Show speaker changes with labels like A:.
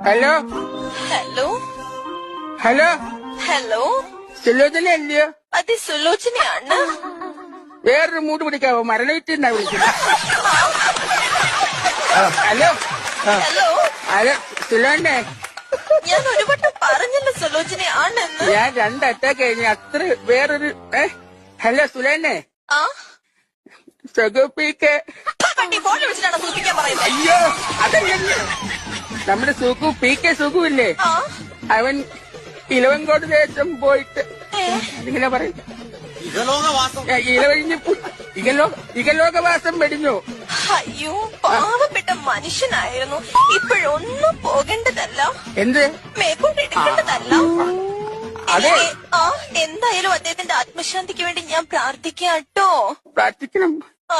A: Hello
B: hello
A: hello
B: hello
A: Sulochana അല്ലയോ?
B: അതെ സുലോചനയാണ്.
A: വേറൊരു മൂട് പിടിക്കാവോ? മരണവിറ്റുണ്ടാ വിളിക്കുന്നത്. ഹലോ
B: ഹലോ
A: ഹലോ സുലോനെ,
B: ഞാൻ ഒരു വട്ടം പറഞ്ഞല്ലോ സുലോചനയാണെന്ന്.
A: ഞാൻ 2 അറ്റാക്ക് കഴിഞ്ഞ അത്ര വേറൊരു ഹലോ സുലോനെ,
B: ആ
A: സുഖുപ്പിക്ക്.
B: പട്ടി ഫോൺ വിളിച്ചിട്ടാണ് സൂചിപ്പിക്കാൻ പറയുന്നത്.
A: അയ്യോ അതല്ലേ നമ്മുടെ സുഖു PK സുഖു ഇല്ലേ,
B: ആ
A: അവൻ ഇലവങ്കോട് ദേശം പോയിട്ട് അതിങ്ങനെ പറയും ഇകലോകവാസം വെടിഞ്ഞു.
B: അയ്യോ പാവപ്പെട്ട മനുഷ്യനായിരുന്നു. ഇപ്പോഴൊന്നും പോകേണ്ടതല്ല,
A: എന്ത്
B: മേപ്പോട്ട് എടുക്കേണ്ടതല്ല.
A: അതെ.
B: എന്തായാലും അദ്ദേഹത്തിന്റെ ആത്മശാന്തിക്ക് വേണ്ടി ഞാൻ പ്രാർത്ഥിക്കാട്ടോ.
A: പ്രാർത്ഥിക്കണം.
B: ആ